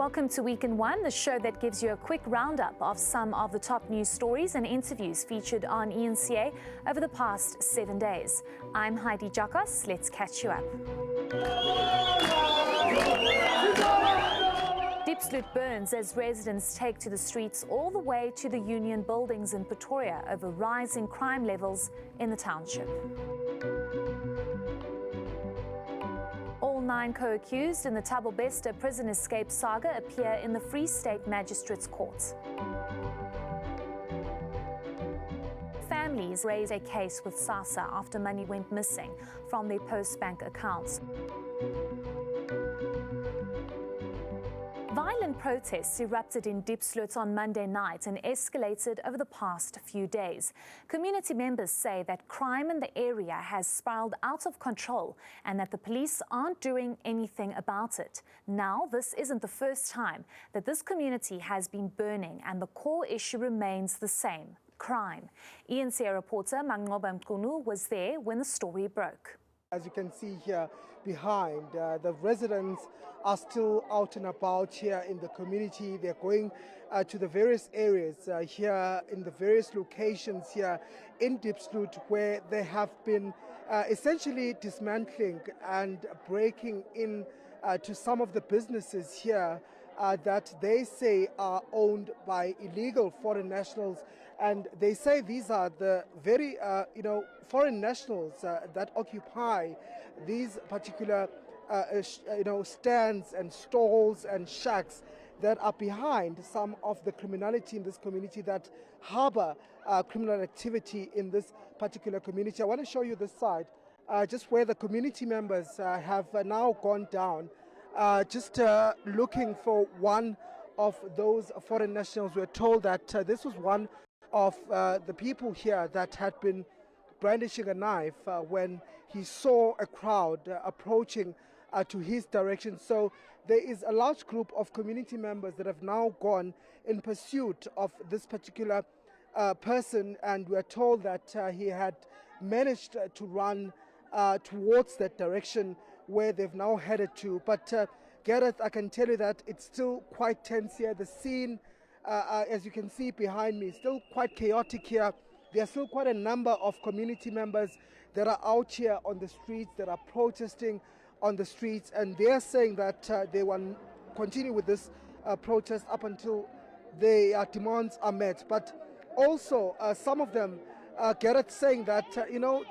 Welcome to Week in One, the show that gives you a quick roundup of some of the top news stories and interviews featured on ENCA over the past 7 days. I'm Heidi Giokos. Let's catch you up. Diepsloot burns as residents take to the streets all the way to the union buildings in Pretoria over rising crime levels in the township. All 9 co-accused in the Thabo Bester prison escape saga appear in the Free State Magistrates Court. Families raise a case with SASSA after money went missing from their post-bank accounts. Violent protests erupted in Diepsloot on Monday night and escalated over the past few days. Community members say that crime in the area has spiraled out of control and that the police aren't doing anything about it. Now, this isn't the first time that this community has been burning, and the core issue remains the same: crime. ENCA reporter Manqoba Mqunu was there when the story broke. As you can see here behind, the residents are still out and about here in the community. They're going to the various areas here in the various locations here in Diepsloot, where they have been essentially dismantling and breaking in to some of the businesses here that they say are owned by illegal foreign nationals. And they say these are the very, foreign nationals that occupy these particular, stands and stalls and shacks that are behind some of the criminality in this community, that harbor criminal activity in this particular community. I want to show you this side, just where the community members have now gone down, just looking for one of those foreign nationals. We're told that this was one of the people here that had been brandishing a knife when he saw a crowd approaching to his direction. So there is a large group of community members that have now gone in pursuit of this particular person, and we're told that he had managed to run towards that direction where they've now headed to. But Gareth, I can tell you that it's still quite tense here. The scene, as you can see behind me, is still quite chaotic here. There are still quite a number of community members that are out here on the streets, that are protesting on the streets, and they are saying that they will continue with this protest up until their demands are met. But also, some of them, Gareth, saying that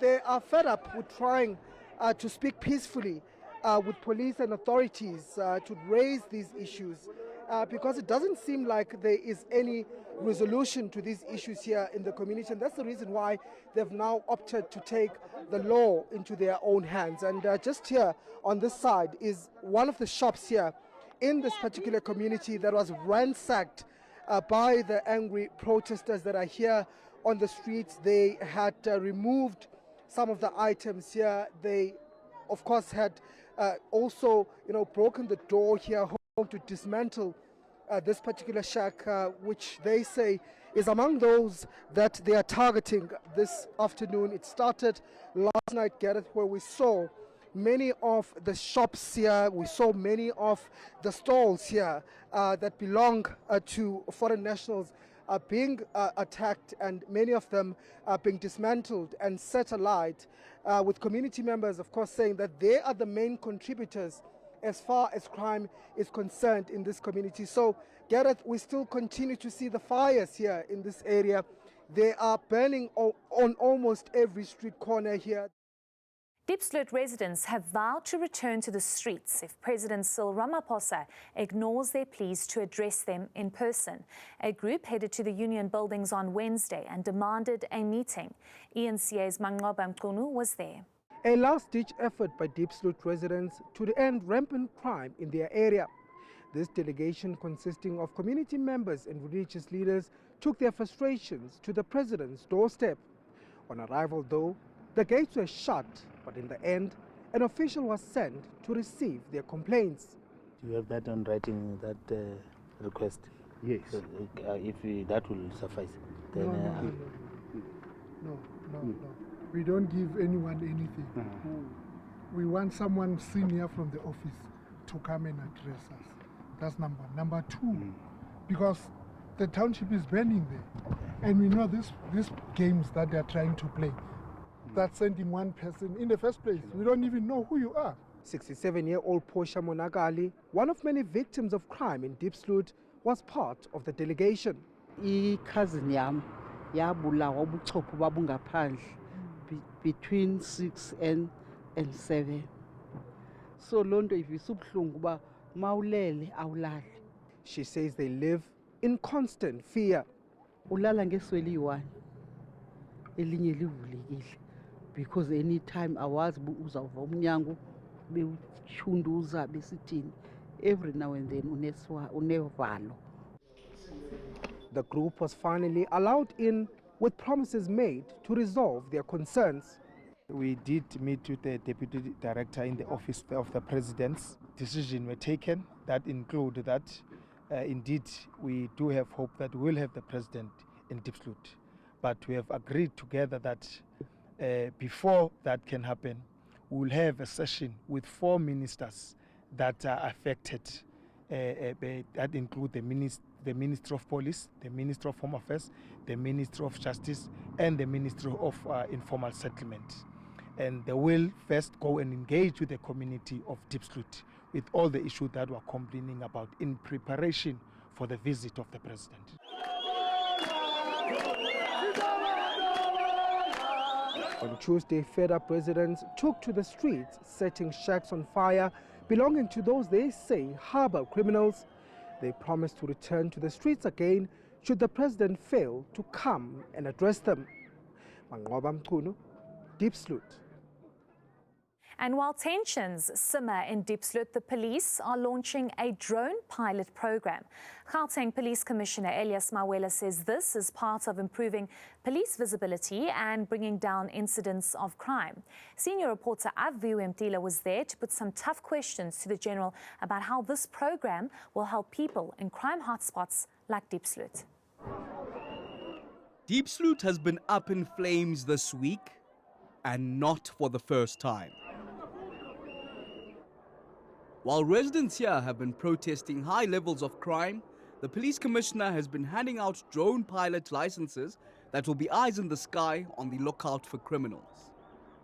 they are fed up with trying to speak peacefully with police and authorities to raise these issues, because it doesn't seem like there is any resolution to these issues here in the community, and that's the reason why they've now opted to take the law into their own hands. And just here on this side is one of the shops here in this particular community that was ransacked by the angry protesters that are here on the streets. They had removed some of the items here. They, of course, had also, broken the door here, home to dismantle this particular shack, which they say is among those that they are targeting this afternoon. It started last night, Gareth, where we saw many of the shops here, we saw many of the stalls here that belong to foreign nationals being attacked, and many of them being dismantled and set alight, with community members, of course, saying that they are the main contributors as far as crime is concerned in this community. So, Gareth, we still continue to see the fires here in this area. They are burning on almost every street corner here. Diepsloot residents have vowed to return to the streets if President Cyril Ramaphosa ignores their pleas to address them in person. A group headed to the union buildings on Wednesday and demanded a meeting. ENCA's Manqoba Mqunu was there. A last-ditch effort by Diepsloot residents to end rampant crime in their area. This delegation, consisting of community members and religious leaders, took their frustrations to the president's doorstep. On arrival, though, the gates were shut, but in the end, an official was sent to receive their complaints. Do you have that on writing, that request? Yes. If that will suffice, then... No. We don't give anyone anything. We want someone senior from the office to come and address us. That's number one. Number two, because the township is burning there. And we know these games that they're trying to play, that's sending one person. In the first place, we don't even know who you are. 67-year-old Portia Monakali, one of many victims of crime in Diepsloot, was part of the delegation. Cousin yam yabulawa ubuchopho babungaphandle between 6 and 7. So lonto ivisubuhlungu ba mawulele awulali. She says they live in constant fear. Ulala ngesweli one elinye livulekile because anytime awazi uzawuva umnyango bewuchunduza besithini. Every now and then unevalo. The group was finally allowed in with promises made to resolve their concerns. We did meet with the Deputy Director in the Office of the President's. Decisions were taken that include that indeed we do have hope that we'll have the President in Diepsloot. But we have agreed together that before that can happen, we'll have a session with 4 ministers that are affected. That include the Minister of Police, the Minister of Home Affairs, the Minister of Justice, and the Minister of Informal Settlement. And they will first go and engage with the community of Diepsloot with all the issues that we're complaining about in preparation for the visit of the President. On Tuesday, fed-up residents took to the streets, setting shacks on fire belonging to those they say harbor criminals. They promised to return to the streets again should the President fail to come and address them. Manqoba Mchunu, Diepsloot. And while tensions simmer in Diepsloot, the police are launching a drone pilot program. Gauteng Police Commissioner Elias Mawela says this is part of improving police visibility and bringing down incidents of crime. Senior reporter Aviu Mtila was there to put some tough questions to the General about how this program will help people in crime hotspots like Diepsloot. Diepsloot has been up in flames this week, and not for the first time. While residents here have been protesting high levels of crime, the police commissioner has been handing out drone pilot licenses that will be eyes in the sky on the lookout for criminals.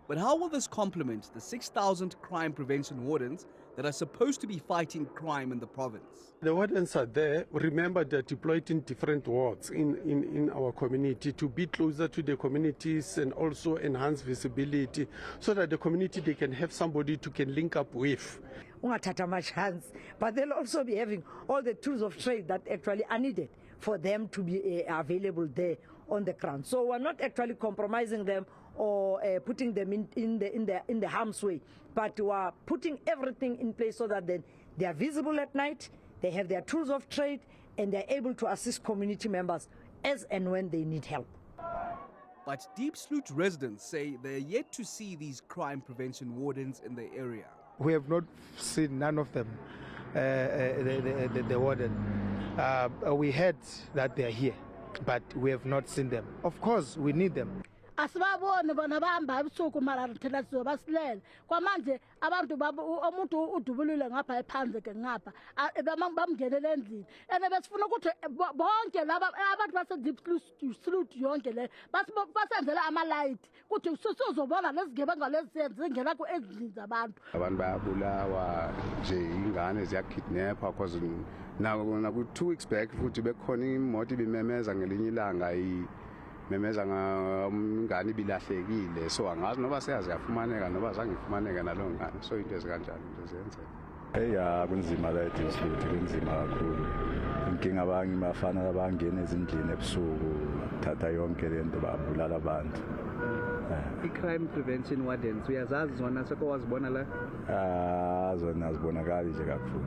But how will this complement the 6,000 crime prevention wardens that are supposed to be fighting crime in the province? The wardens are there. Remember, they're deployed in different wards in our community to be closer to the communities and also enhance visibility so that the community, they can have somebody to can link up with. But they'll also be having all the tools of trade that actually are needed for them to be available there on the ground. So we're not actually compromising them or putting them in the harm's way, but we are putting everything in place so that then they are visible at night, they have their tools of trade, and they're able to assist community members as and when they need help. But Diepsloot residents say they're yet to see these crime prevention wardens in the area. We have not seen none of them, the warden. We heard that they are here, but we have not seen them. Of course, we need them. Asibabone bona bahamba ebusuku mara thina sizobasilele kwamanje abantu umuntu udubulile ngapha ephansi ke ngapha bamngenele endlini ene besifuna ukuthi bonke laba abantu base Diepsloot yonke le basenzela ama light ukuthi sizobona lezigebenga lezisenze zingena ku endlini zabantu bayabulawa nje ingane ziyakidnapha because now 2 weeks back futhi bekhona imoto ibimemeza ngelinye ilanga memeza ngani bilahlekile so angazi noba seyazi yafumaneka noba zange ifumaneke nalo ngani so into ezikanjalo nje ziyenzeka kunzima la Diepsloot kunzima kakhulu inkinga abangimafana abangena ezindlini ebusuku thatha yonke lento babulala abantu i-crime prevention wardens uyazazi zona sekowazibona la zona zibonakala nje kakhulu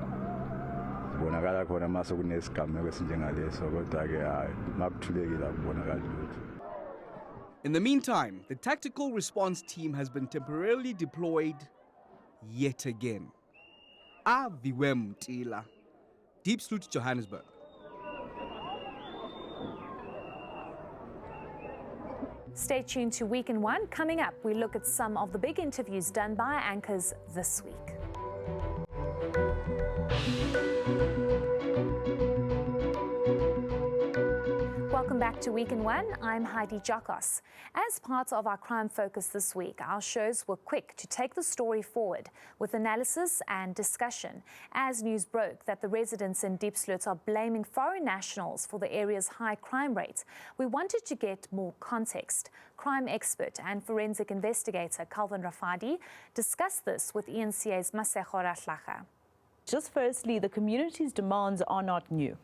zibonakala khona mase kunesigameko esinjengaleso kodwa-ke hayi makuthulekile akubonakali lutho. In the meantime, the tactical response team has been temporarily deployed yet again. Aviu Mtila, Diepsloot, Johannesburg. Stay tuned to Week in One. Coming up, we look at some of the big interviews done by anchors this week. back to Week in One. I'm Heidi Giokos. As part of our crime focus this week, our shows were quick to take the story forward with analysis and discussion as news broke that the residents in Diepsloot are blaming foreign nationals for the area's high crime rate. We wanted to get more context. Crime expert and forensic investigator Calvin Rafadi discussed this with ENCA's Masego Ratlaga. Just firstly, the community's demands are not new.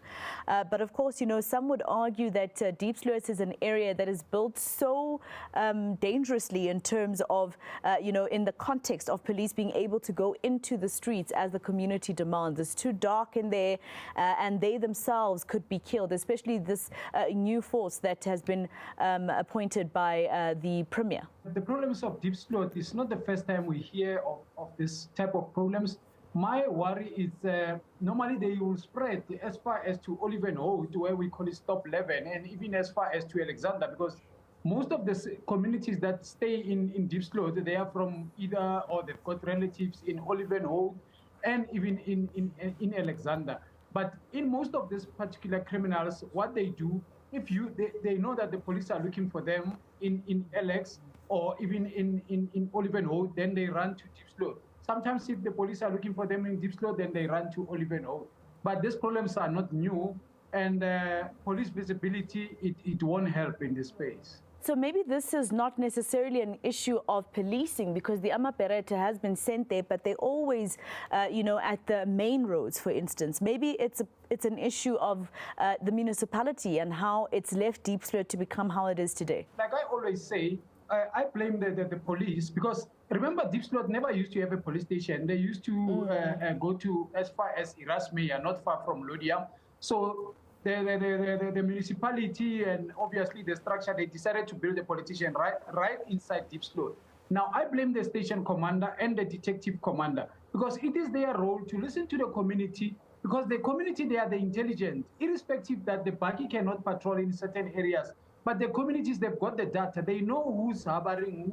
But of course, some would argue that Diepsloot is an area that is built so dangerously in terms of, in the context of police being able to go into the streets as the community demands. It's too dark in there and they themselves could be killed, especially this new force that has been appointed by the Premier. The problems of Diepsloot is not the first time we hear of this type of problems. My worry is normally they will spread as far as to Olivenhout, where we call it Stop 11, and even as far as to Alexander, because most of the communities that stay in Diepsloot, they are from either or they've got relatives in Olivenhout and even in Alexander. But in most of these particular criminals, what they do, they know that the police are looking for them in Alex or even in Olivenhout, then they run to Diepsloot. Sometimes if the police are looking for them in Diepsloot, then they run to Olivenhout. But these problems are not new, and police visibility, it won't help in this space. So maybe this is not necessarily an issue of policing, because the Amaperete has been sent there, but they're always, at the main roads, for instance. Maybe it's an issue of the municipality and how it's left Diepsloot to become how it is today. Like I always say, I blame the police, because remember, Diepsloot never used to have a police station. They used to go to as far as Erasmia, not far from Lodiam. So the municipality and obviously the structure, they decided to build a police station right inside Diepsloot. Now, I blame the station commander and the detective commander, because it is their role to listen to the community, because the community, they are the intelligent, irrespective that the Baki cannot patrol in certain areas. But the communities, they've got the data. They know who's harboring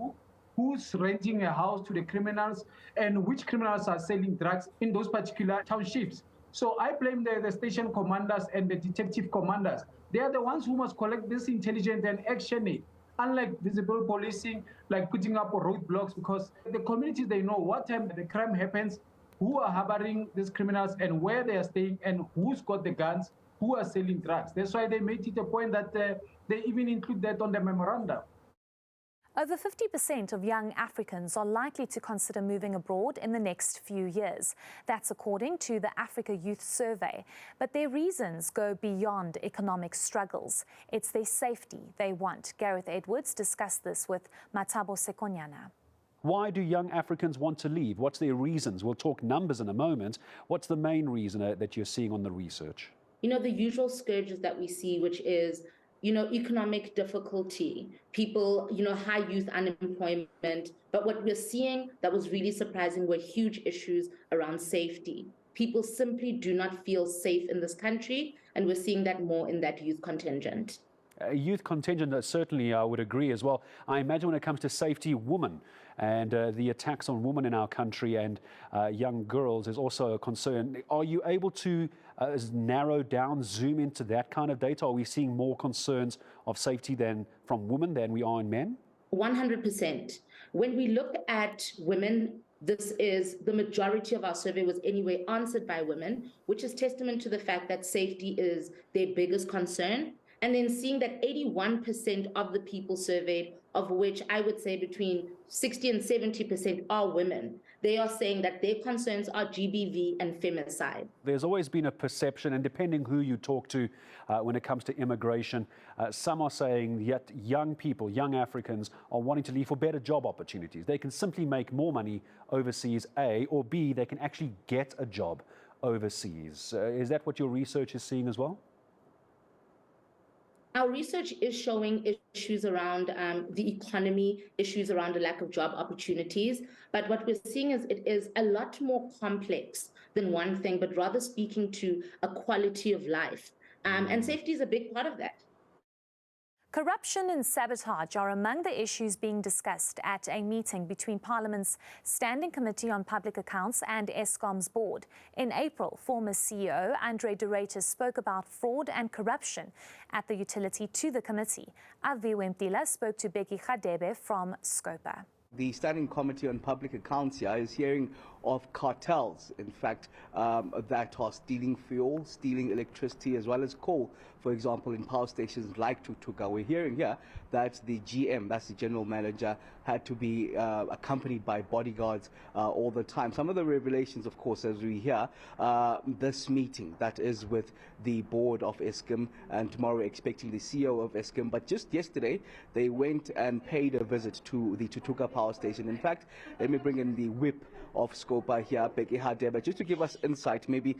who's renting a house to the criminals, and which criminals are selling drugs in those particular townships. So I blame the station commanders and the detective commanders. They are the ones who must collect this intelligence and action it. Unlike visible policing, like putting up roadblocks, because the communities, they know what time the crime happens, who are harboring these criminals and where they are staying and who's got the guns, who are selling drugs. That's why they made it a point that they even include that on the memorandum. Over 50% of young Africans are likely to consider moving abroad in the next few years. That's according to the Africa Youth Survey. But their reasons go beyond economic struggles. It's their safety they want. Gareth Edwards discussed this with Thabo Bester. Why do young Africans want to leave? What's their reasons? We'll talk numbers in a moment. What's the main reason that you're seeing on the research? The usual scourges that we see, which is economic difficulty, people, high youth unemployment. But what we're seeing that was really surprising were huge issues around safety. People simply do not feel safe in this country, and we're seeing that more in that youth contingent. Youth contingent, certainly I would agree as well. I imagine when it comes to safety, women and the attacks on women in our country and young girls is also a concern. Are you able to narrow down, zoom into that kind of data? Are we seeing more concerns of safety from women than we are in men? 100%. When we look at women, this is the majority of our survey was anyway answered by women, which is testament to the fact that safety is their biggest concern. And then seeing that 81% of the people surveyed, of which I would say between 60 and 70% are women, they are saying that their concerns are GBV and femicide. There's always been a perception, and depending who you talk to when it comes to immigration, some are saying that young people, young Africans, are wanting to leave for better job opportunities. They can simply make more money overseas, A, or B, they can actually get a job overseas. Is that what your research is seeing as well? Our research is showing issues around the economy, issues around a lack of job opportunities. But what we're seeing is it is a lot more complex than one thing, but rather speaking to a quality of life. And safety is a big part of that. Corruption and sabotage are among the issues being discussed at a meeting between Parliament's Standing Committee on Public Accounts and Eskom's board. In April, former CEO Andre de Ruyter spoke about fraud and corruption at the utility to the committee. Avi Wempila spoke to Becky Khadebe from Scopa. The Standing Committee on Public Accounts here is hearing of cartels, in fact, that are stealing fuel, stealing electricity, as well as coal, for example, in power stations like Tutuka. We're hearing here that the GM, that's the general manager, had to be accompanied by bodyguards all the time. Some of the revelations, of course, as we hear, this meeting that is with the board of Eskom, and tomorrow we're expecting the CEO of Eskom. But just yesterday, they went and paid a visit to the Tutuka power station. In fact, let me bring in the whip of Scopa here, Becky Khadebe, just to give us insight. Maybe,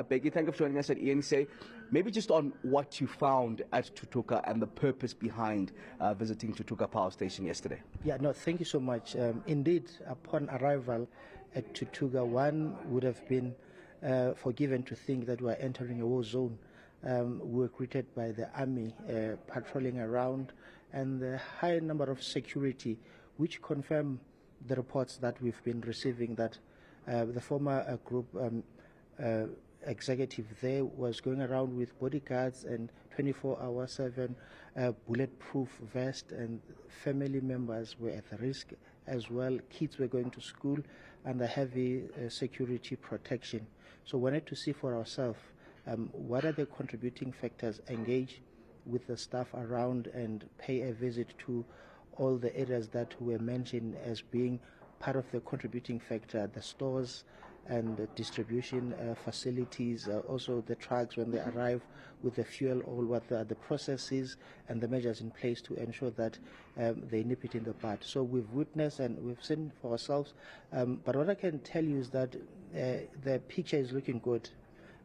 Becky, thank you for joining us at ENC. Maybe just on what you found at Tutuka and the purpose behind visiting Tutuka power station yesterday. Yeah, no, thank you so much. Indeed, upon arrival at Tutuka, one would have been forgiven to think that we're entering a war zone. We were greeted by the army patrolling around and the high number of security, which confirm the reports that we've been receiving that the former group executive there was going around with bodyguards and 24/7 bulletproof vest, and family members were at risk as well. Kids were going to school under heavy security protection. So we wanted to see for ourselves what are the contributing factors, engage with the staff around and pay a visit to all the areas that were mentioned as being part of the contributing factor, the stores and the distribution facilities, also the trucks when they arrive with the fuel, all what the processes and the measures in place to ensure that they nip it in the bud. So we've witnessed and we've seen for ourselves, but what I can tell you is that the picture is looking good.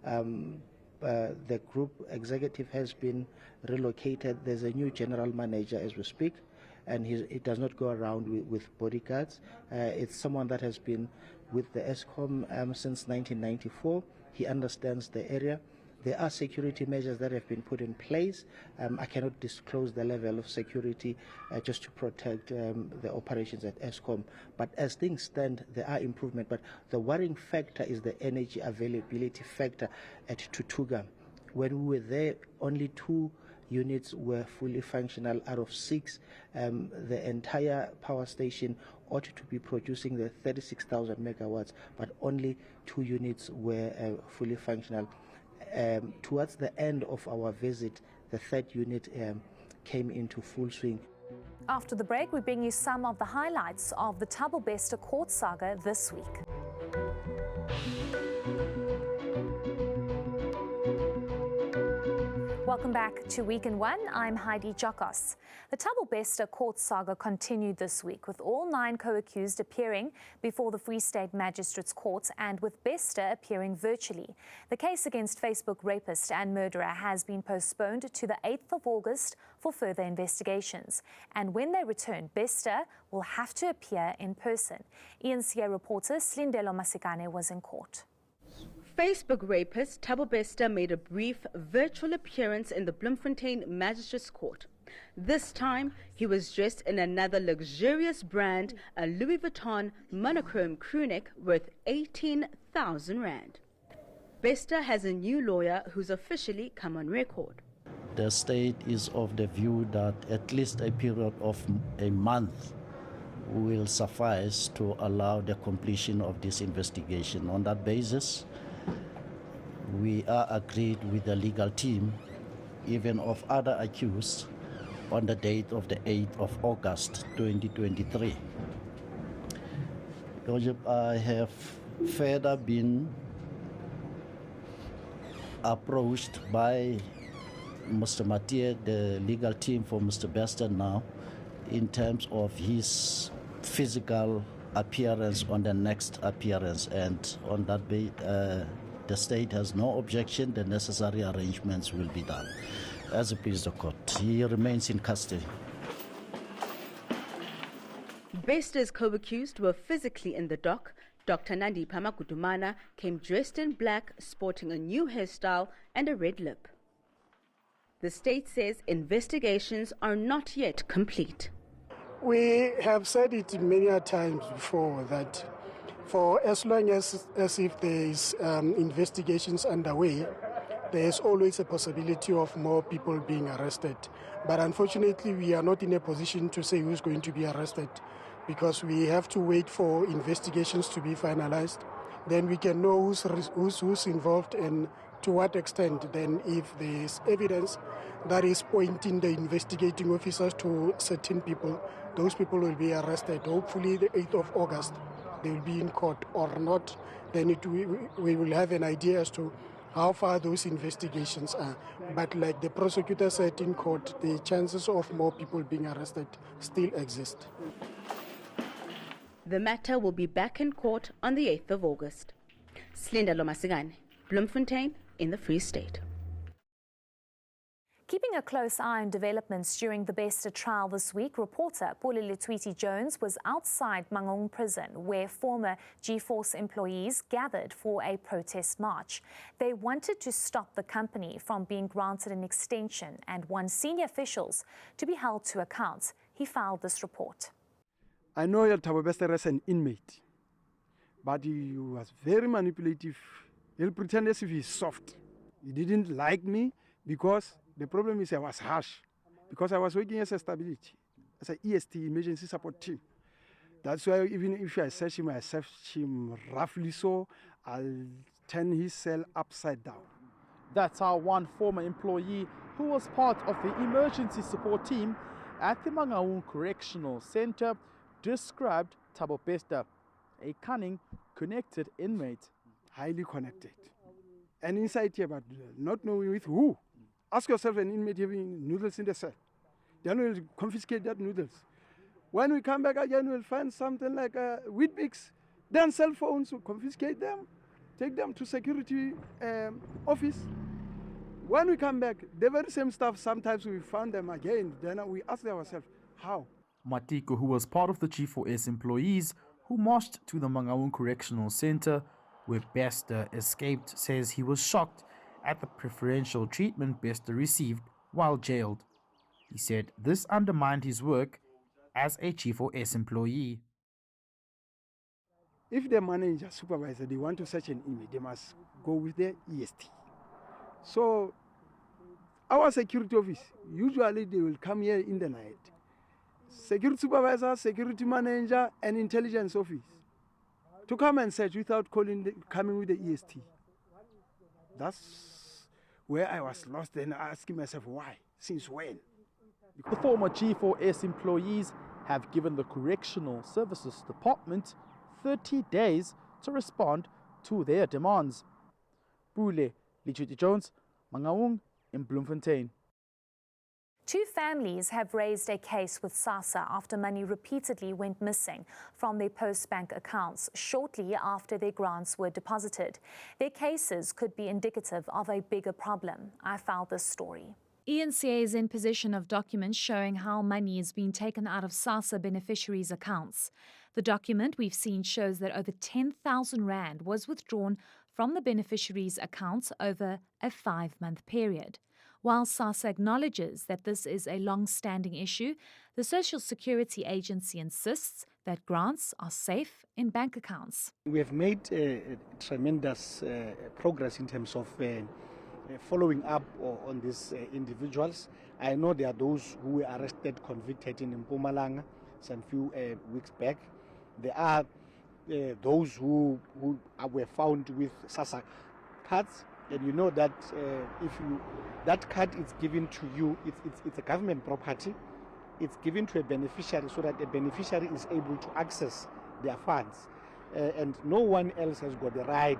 The group executive has been relocated. There's a new general manager as we speak, and he does not go around with bodyguards. It's someone that has been with the Eskom since 1994. He understands the area. There are security measures that have been put in place. I cannot disclose the level of security just to protect the operations at Eskom. But as things stand, there are improvements. But the worrying factor is the energy availability factor at Tutuka. When we were there, only 2 units were fully functional out of 6. The entire power station ought to be producing the 36,000 megawatts, but only 2 units were fully functional. Towards the end of our visit, the 3rd unit came into full swing. After the break, we bring you some of the highlights of the Thabo Bester court saga this week. Welcome back to Week in One. I'm Heidi Giokos. The Thabo Bester court saga continued this week, with all 9 co-accused appearing before the Free State Magistrates Court and with Bester appearing virtually. The case against Facebook rapist and murderer has been postponed to the 8th of August for further investigations. And when they return, Bester will have to appear in person. ENCA reporter Slindelo Masikane was in court. Facebook rapist Thabo Bester made a brief virtual appearance in the Bloemfontein Magistrates Court. This time, he was dressed in another luxurious brand, a Louis Vuitton monochrome crewneck worth 18,000 rand. Bester has a new lawyer who's officially come on record. The state is of the view that at least a period of a month will suffice to allow the completion of this investigation. On that basis, we are agreed with the legal team, even of other accused, on the date of the 8th of August 2023. I have further been approached by Mr. Mathieu, the legal team for Mr. Bester now, in terms of his physical appearance on the next appearance, and on that the state has no objection. The necessary arrangements will be done as it pleases the court. He remains in custody. Bester's co-accused were physically in the dock. Dr. Nandi Pamagudumana came dressed in black, sporting a new hairstyle and a red lip. The state says investigations are not yet complete. We have said it many times before that for as long as if there is investigations underway, there is always a possibility of more people being arrested. But unfortunately, we are not in a position to say who's going to be arrested because we have to wait for investigations to be finalized. Then we can know who's involved and to what extent. Then if there is evidence that is pointing the investigating officers to certain people, those people will be arrested. Hopefully the 8th of August, they will be in court or not. Then we will have an idea as to how far those investigations are. But like the prosecutor said in court, the chances of more people being arrested still exist. The matter will be back in court on the 8th of August. Slinda Lomasigane, Bloemfontein in the Free State. Keeping a close eye on developments during the Bester trial this week, reporter Heidi Giokos was outside Mangaung prison where former G-Force employees gathered for a protest march. They wanted to stop the company from being granted an extension and want senior officials to be held to account. He filed this report. I know Thabo Bester as an inmate, but he was very manipulative. He'll pretend as if he's soft. He didn't like me because the problem is I was harsh because I was working as a stability, as an EST, emergency support team. That's why even if I search him roughly so, I'll turn his cell upside down. That's how one former employee who was part of the emergency support team at the Mangaung Correctional Center described Thabo Bester, a cunning, connected inmate. Highly connected. And inside here, but not knowing with who. Ask yourself an inmate having noodles in the cell. Then we'll confiscate that noodles. When we come back again, we'll find something like wheat bix. Then cell phones, we'll confiscate them, take them to security office. When we come back, the very same stuff, sometimes we found them again. Then we ask ourselves, how? Matiko, who was part of the G4S employees who marched to the Mangaung Correctional Center, where Bester escaped, says he was shocked at the preferential treatment Bester received while jailed. He said this undermined his work as a G4S employee. If the manager, supervisor, they want to search an inmate, they must go with the EST. So our security office, usually they will come here in the night. Security supervisor, security manager, and intelligence office to come and search without coming with the EST. That's where I was lost and asking myself why, since when? The former G4S employees have given the Correctional Services Department 30 days to respond to their demands. Bule Lichuti Jones, Mangaung in Bloemfontein. Two families have raised a case with SASSA after money repeatedly went missing from their post-bank accounts shortly after their grants were deposited. Their cases could be indicative of a bigger problem. I found this story. ENCA is in possession of documents showing how money is being taken out of SASSA beneficiaries' accounts. The document we've seen shows that over 10,000 rand was withdrawn from the beneficiaries' accounts over a 5-month period. While SASSA acknowledges that this is a long-standing issue, the Social Security Agency insists that grants are safe in bank accounts. We have made tremendous progress in terms of following up on these individuals. I know there are those who were arrested, convicted in Mpumalanga some few weeks back. There are those who were found with SASSA cards. And you know that if that card is given to you, it's a government property. It's given to a beneficiary so that the beneficiary is able to access their funds. And no one else has got the right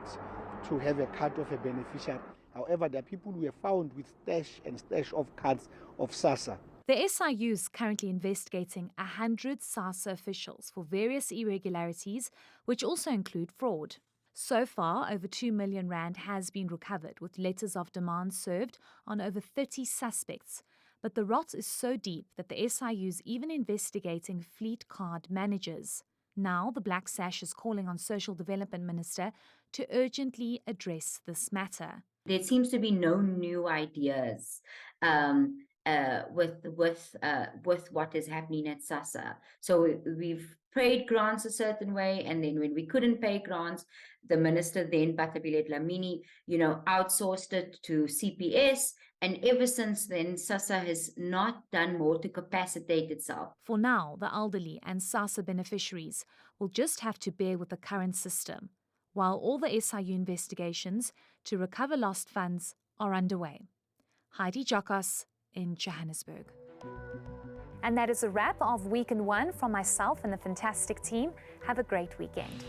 to have a card of a beneficiary. However, there are people who are found with stash of cards of SASSA. The SIU is currently investigating 100 SASSA officials for various irregularities, which also include fraud. So far, over 2 million rand has been recovered, with letters of demand served on over 30 suspects. But the rot is so deep that the SIU is even investigating fleet card managers. Now, the Black Sash is calling on Social Development Minister to urgently address this matter. There seems to be no new ideas with what is happening at SASSA. So we've paid grants a certain way, and then when we couldn't pay grants, the minister then, Batabilet Lamini, outsourced it to CPS, and ever since then, SASSA has not done more to capacitate itself. For now, the elderly and SASSA beneficiaries will just have to bear with the current system, while all the SIU investigations to recover lost funds are underway. Heidi Giokos in Johannesburg. And that is a wrap of Week in One from myself and the fantastic team. Have a great weekend.